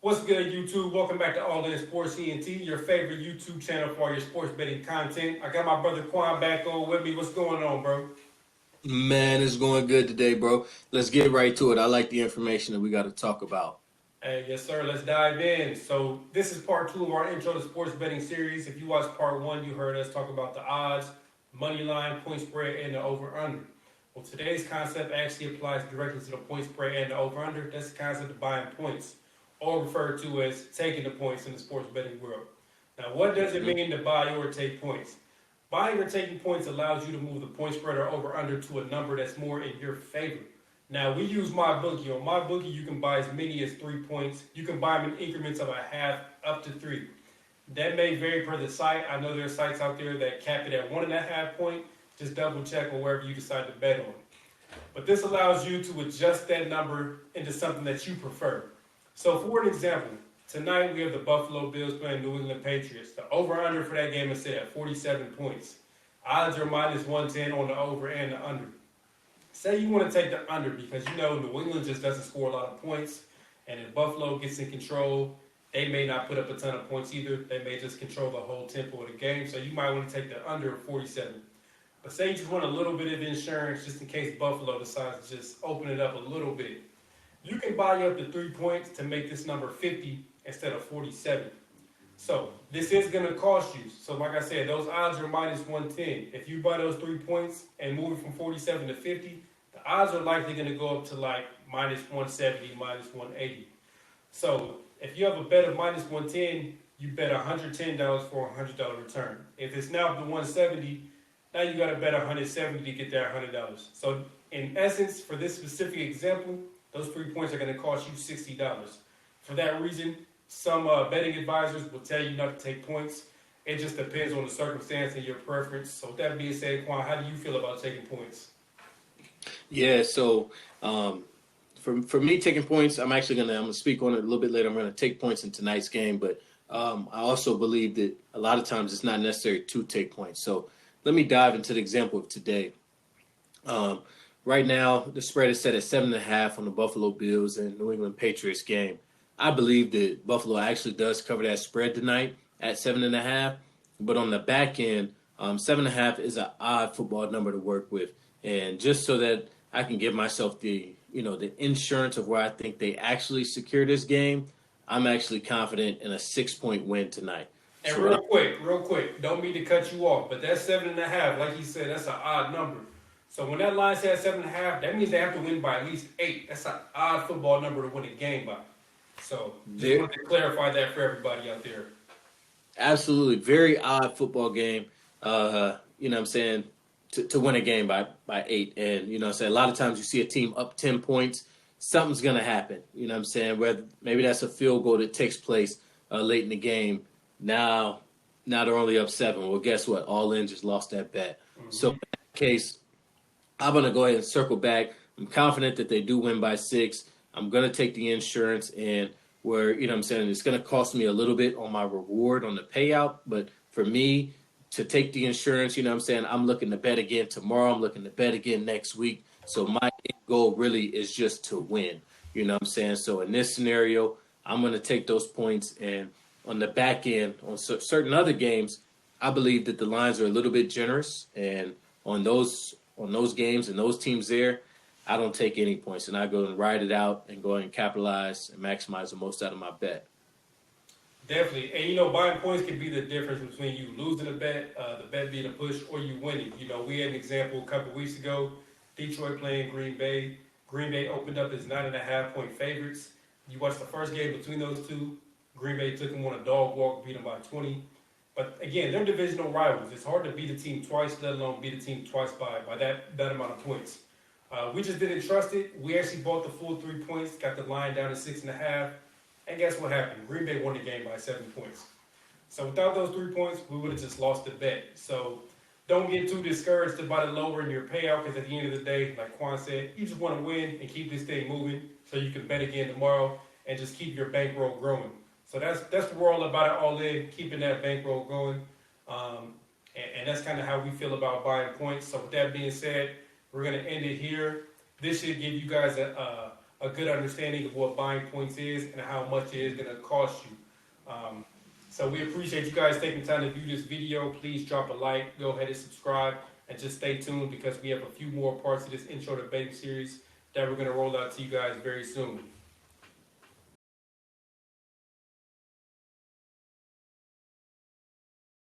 What's good, YouTube? Welcome back to All In Sports ENT, your favorite YouTube channel for all your sports betting content. I got my brother Quan back on with me. What's going on, bro? Man, it's going good today, bro. Let's get right to it. I like the information that we got to talk about. Hey, yes, sir. Let's dive in. So, this is part two of our intro to sports betting series. If you watched part one, you heard us talk about the odds, money line, point spread, and the over under. Well, today's concept actually applies directly to the point spread and the over under. That's the concept of buying points, or referred to as taking the points in the sports betting world. Now, what does it hmm mean to buy or take points? Buying or taking points allows you to move the point spread or over under to a number that's more in your favor. Now, we use MyBookie. On MyBookie, you can buy as many as 3 points. You can buy them in increments of a half up to three. That may vary per the site. I know there are sites out there that cap it at 1.5 point. Just double check on wherever you decide to bet on. But this allows you to adjust that number into something that you prefer. So, for an example, tonight we have the Buffalo Bills playing New England Patriots. The over-under for that game is set at 47 points. Odds are minus 110 on the over and the under. Say you want to take the under because you know New England just doesn't score a lot of points, and if Buffalo gets in control, they may not put up a ton of points either. They may just control the whole tempo of the game. So you might want to take the under 47. But say you just want a little bit of insurance just in case Buffalo decides to just open it up a little bit. You can buy up to 3 points to make this number 50 instead of 47. So this is going to cost you. So like I said, those odds are minus 110. If you buy those 3 points and move it from 47 to 50, the odds are likely going to go up to like minus 170, minus 180. So if you have a bet of minus 110, you bet $110 for a $100 return. If it's now up to 170, now you got to bet 170 to get that $100. So in essence, for this specific example, those 3 points are going to cost you $60. For that reason, some betting advisors will tell you not to take points. It just depends on the circumstance and your preference. So with that being said, Quan, how do you feel about taking points? Yeah, so for me taking points, I'm gonna speak on it a little bit later. I'm gonna take points in tonight's game, but I also believe that a lot of times it's not necessary to take points. So let me dive into the example of today. Um, right now, the spread is set at 7.5 on the Buffalo Bills and New England Patriots game. I believe that Buffalo actually does cover that spread tonight at 7.5, but on the back end, 7.5 is an odd football number to work with, and just so that I can give myself the insurance of where I think they actually secure this game, I'm actually confident in a 6 point win tonight. And So what real quick, don't mean to cut you off, but that's 7.5. Like you said, that's an odd number. So when that line says 7.5, that means they have to win by at least 8. That's an odd football number to win a game by. So just there, wanted to clarify that for everybody out there. absolutely very odd football game. You know what I'm saying, to win a game by 8. And you know what I'm saying, a lot of times you see a team up 10 points, something's gonna happen. You know what I'm saying, whether maybe that's a field goal that takes place late in the game. Now now they're only up 7. Well, guess what? All in just lost that bet. So Hmm. in that case, I'm gonna go ahead and circle back. I'm confident that they do win by 6. I'm gonna take the insurance, and where you know what I'm saying, it's gonna cost me a little bit on my reward on the payout, but for me to take the insurance, you know what I'm saying, I'm looking to bet again tomorrow. I'm looking to bet again next week. So my end goal really is just to win. You know what I'm saying? So in this scenario, I'm gonna take those points, and on the back end, on certain other games, I believe that the lines are a little bit generous, and on those games and those teams there, I don't take any points, and I go and ride it out and go and capitalize and maximize the most out of my bet. Definitely. And you know, buying points can be the difference between you losing a bet, the bet being a push, or you winning. You know, we had an example a couple of weeks ago. Detroit playing Green Bay. Green Bay opened up as 9.5 point favorites. You watched the first game between those two. Green Bay took them on a dog walk, beat them by 20. But again, they're divisional rivals. It's hard to beat a team twice, let alone beat a team twice by that amount of points. We just didn't trust it. We actually bought the full 3 points, got the line down to 6.5. And guess what happened? Green Bay won the game by 7 points. So without those 3 points, we would have just lost the bet. So don't get too discouraged about it lowering your payout because at the end of the day, like Quan said, you just want to win and keep this thing moving so you can bet again tomorrow and just keep your bankroll growing. So that's what we're all about it all in, keeping that bankroll going. And that's kind of how we feel about buying points. So with that being said, we're going to end it here. This should give you guys a a good understanding of what buying points is and how much it is going to cost you. So we appreciate you guys taking time to view this video. Please drop a like, go ahead and subscribe, and just stay tuned because we have a few more parts of this intro to betting series that we're going to roll out to you guys very soon.